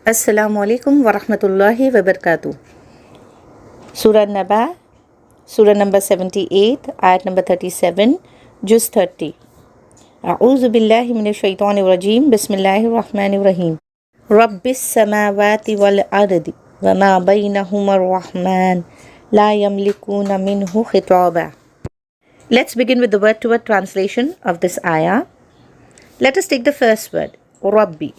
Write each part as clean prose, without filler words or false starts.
Assalamu alaikum wa rahmatullahi wa barakatuh. Surah Naba, Surah number 78, Ayat number 37, Juz 30. A'udhu billahi minash shaitanir rajim. Bismillahir rahmanir rahim. Rabbis samawati wal ardi wa ma baynahuma ar-rahman la yamlikuna minhu khitaba. Let's begin with the word-to-word translation of this ayah. Let us take the first word, Rabbi.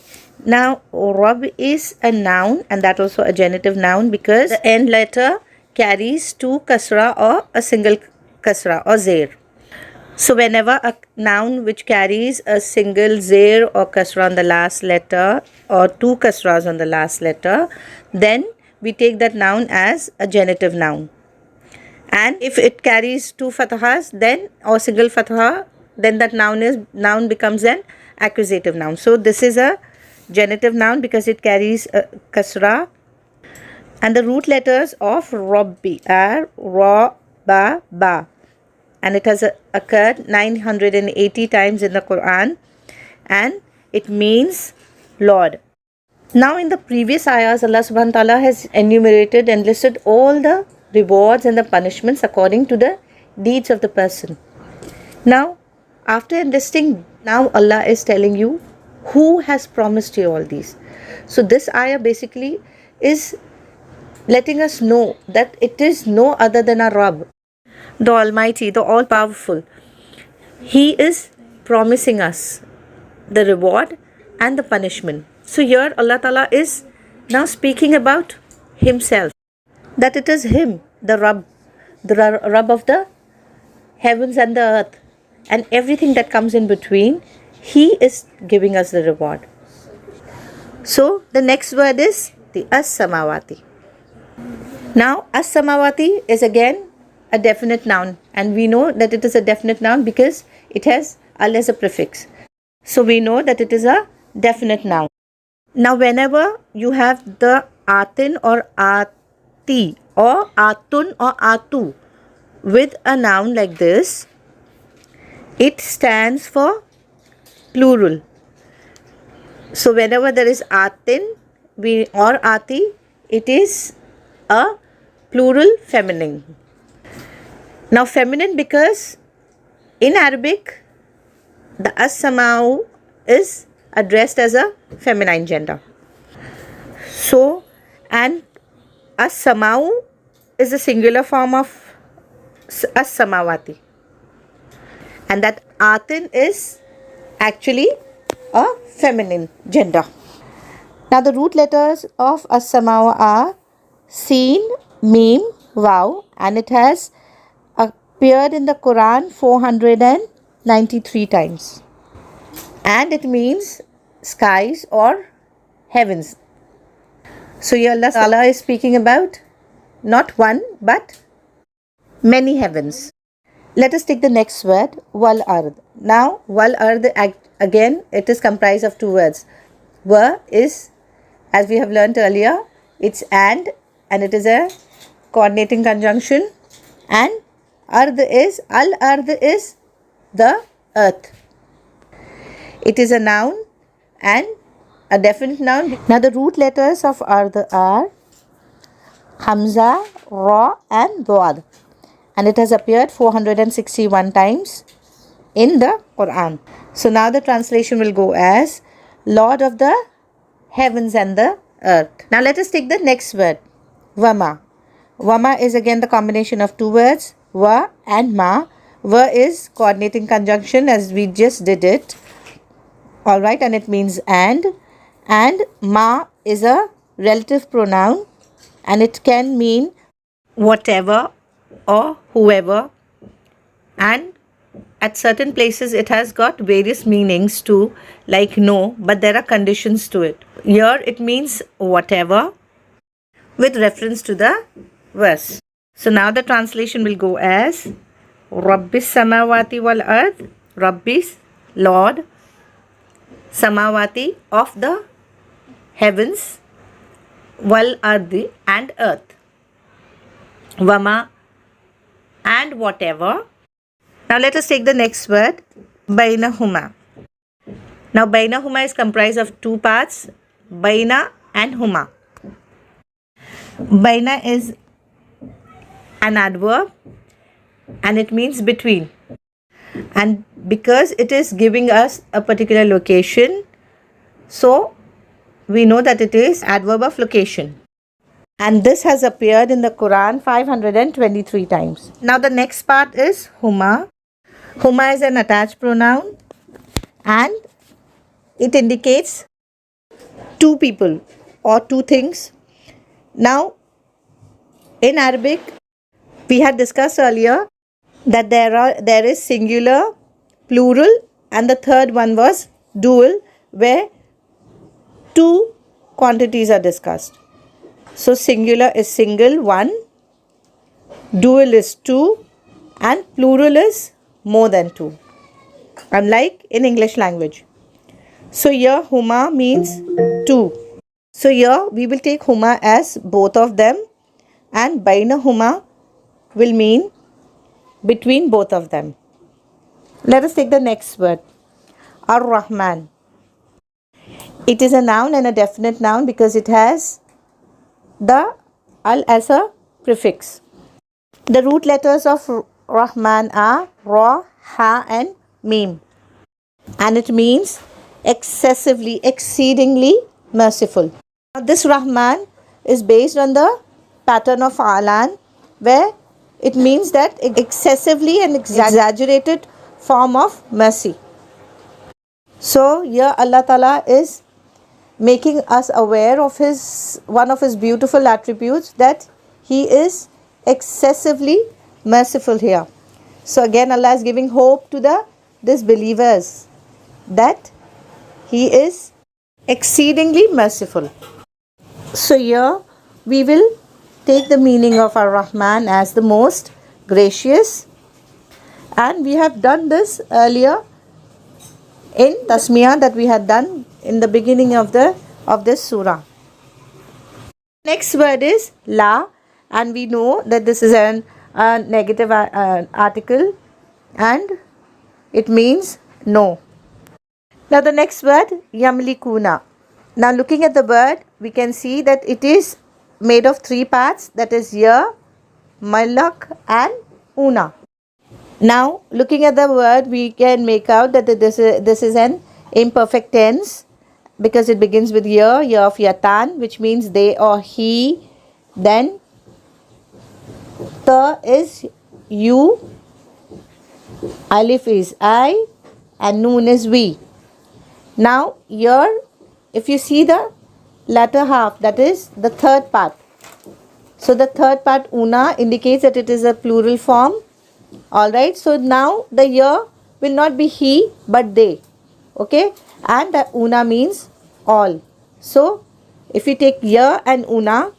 Now, Rabb is a noun, and that also a genitive noun, because the end letter carries two kasra or a single kasra or zair. So whenever a noun which carries a single zair or kasra on the last letter or two kasras on the last letter, then we take that noun as a genitive noun. And if it carries two fathahas, then or single fatha, then that noun becomes an accusative noun. So this is a genitive noun because it carries a kasra, and the root letters of Rabbi are Ra, Ba, Ba, and it has occurred 980 times in the Quran, and it means Lord. Now in the previous ayahs, Allah subhanahu wa ta'ala has enumerated and listed all the rewards and the punishments according to the deeds of the person. Now after enlisting, now Allah is telling you who has promised you all these. So this ayah basically is letting us know that it is no other than our Rabb, the Almighty, the All-Powerful. He is promising us the reward and the punishment. So here Allah Ta'ala is now speaking about Himself, that it is Him, the Rabb of the heavens and the earth, and everything that comes in between. He is giving us the reward. So the next word is the as-samawati. Now as-samawati is again a definite noun, and we know that it is a definite noun because it has al as a prefix. So we know that it is a definite noun. Now whenever you have the atin or ati or atun or atu with a noun like this, it stands for plural. So whenever there is atin or ati, it is a plural feminine. Now feminine because in Arabic the as-samau is addressed as a feminine gender. So, and as-samau is a singular form of as-samawati, and that atin is actually a feminine gender. Now the root letters of as-samau are Sin, Mim, Waw, and it has appeared in the Quran 493 times, and it means skies or heavens. So here Allah Ta'ala is speaking about not one but many heavens. Let us take the next word, wal ard. Now wal ard, again it is comprised of two words. Wa is, as we have learnt earlier, it's and it is a coordinating conjunction, and ard is, al ard is the earth. It is a noun and a definite noun. Now the root letters of ard are Hamza, Ra and Dawad, and it has appeared 461 times in the Quran. So now the translation will go as Lord of the heavens and the earth. Now let us take the next word, Wama. Wama is again the combination of two words, Wa and Ma. Wa is coordinating conjunction as we just did it. Alright, and it means and Ma is a relative pronoun, and it can mean whatever or whoever, and at certain places it has got various meanings too, like no, but there are conditions to it. Here it means whatever with reference to the verse. So now the translation will go as Rabbis samawati wal ard, Rabbis, Lord, samawati of the heavens, wal ardi and earth, wama and whatever. Now let us take the next word, bainahuma. Now bainahuma is comprised of two parts, baina and huma. Baina is an adverb and it means between. And because it is giving us a particular location, so we know that it is adverb of location. And this has appeared in the Quran 523 times. Now the next part is huma. Huma is an attached pronoun and it indicates two people or two things. Now in Arabic, we had discussed earlier that there is singular, plural, and the third one was dual, where two quantities are discussed. So singular is single, one, dual is two, and plural is more than two, unlike in English language. So here huma means two. So here we will take huma as both of them, and baina huma will mean between both of them. Let us take the next word, Ar-Rahman. It is a noun and a definite noun because it has the al as a prefix. The root letters of Rahman are Ra, Ha and Mim, and it means excessively, exceedingly merciful. Now this Rahman is based on the pattern of Alan, where it means that excessively and exaggerated form of mercy. So here Allah Ta'ala is making us aware of one of his beautiful attributes, that he is excessively merciful here. So again Allah is giving hope to the disbelievers that he is exceedingly merciful. So here we will take the meaning of Ar-Rahman as the most gracious, and we have done this earlier in Tasmiyah that we had done in the beginning of this surah. Next word is La, and we know that this is a negative article and it means no. Now the next word, Yamlikuna. Now looking at the word, we can see that it is made of three parts, that is Ya, Malak and Una. Now looking at the word, we can make out that this is an imperfect tense because it begins with Ya of Yatan, which means they or he. Then Ta is you, Alif is I, and Noon is we. Now here if you see the latter half, that is the third part. So the third part, Una, indicates that it is a plural form. Alright, so now the Ya will not be he but they. Okay, and the Una means all. So if you take Ya and Una,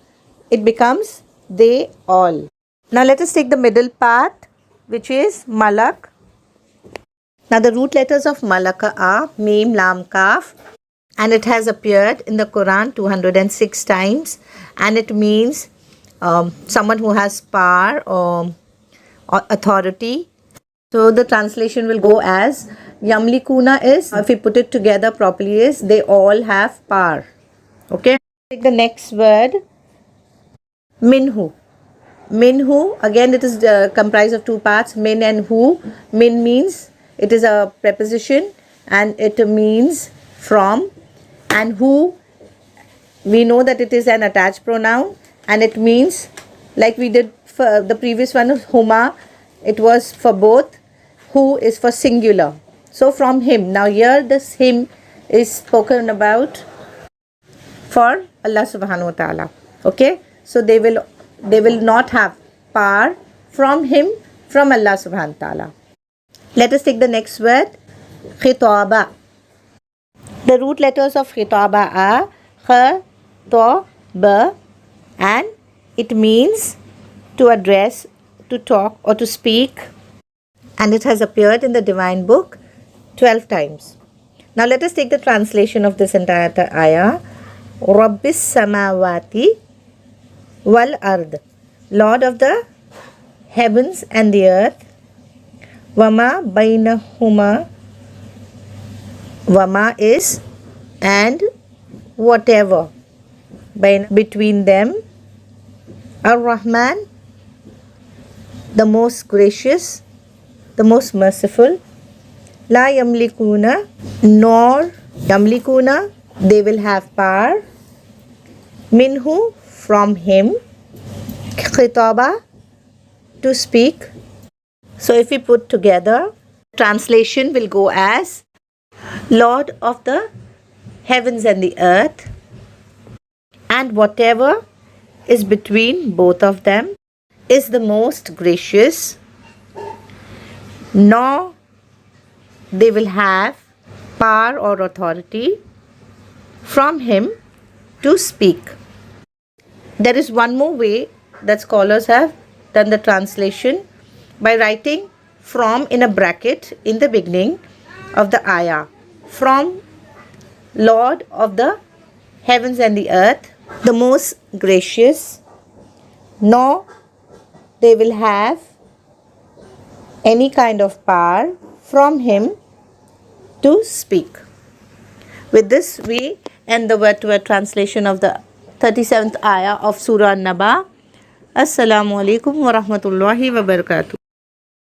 it becomes they all. Now let us take the middle part, which is Malak. Now the root letters of Malaka are Mim, Lam, Kaf, and it has appeared in the Quran 206 times, and it means someone who has power or authority. So the translation will go as Yamlikuna is, if we put it together properly, is they all have power. Okay, take the next word, Minhu. Minhu, again it is comprised of two parts, min and hu. Min means it is a preposition and it means from, and hu, we know that it is an attached pronoun and it means, like we did for the previous one, huma, it was for both, hu is for singular. So from him. Now here this him is spoken about for Allah subhanahu wa ta'ala. Okay, so they will not have power from him, from Allah subhanahu wa ta'ala. Let us take the next word, Khitaba. The root letters of Khitaba are Kha, To, Ba, and it means to address, to talk or to speak, and it has appeared in the divine book 12 times. Now let us take the translation of this entire ayah. Rabbis samawati wal ard, Lord of the heavens and the earth. Wama bainahuma, Wama is and whatever between them. Ar-Rahman, the most gracious, the most merciful. La yamlikuna, nor yamlikuna, they will have power. Minhu, from him. Khitaba, to speak. So if we put together, translation will go as Lord of the heavens and the earth, and whatever is between both of them is the most gracious, nor they will have power or authority from him to speak. There is one more way that scholars have done the translation, by writing from in a bracket in the beginning of the ayah. From Lord of the heavens and the earth, the most gracious, nor they will have any kind of power from him to speak. With this, we end the word-to-word translation of the 37th ayah of Surah Naba. Assalamu alaikum wa rahmatullahi wa barakatuh.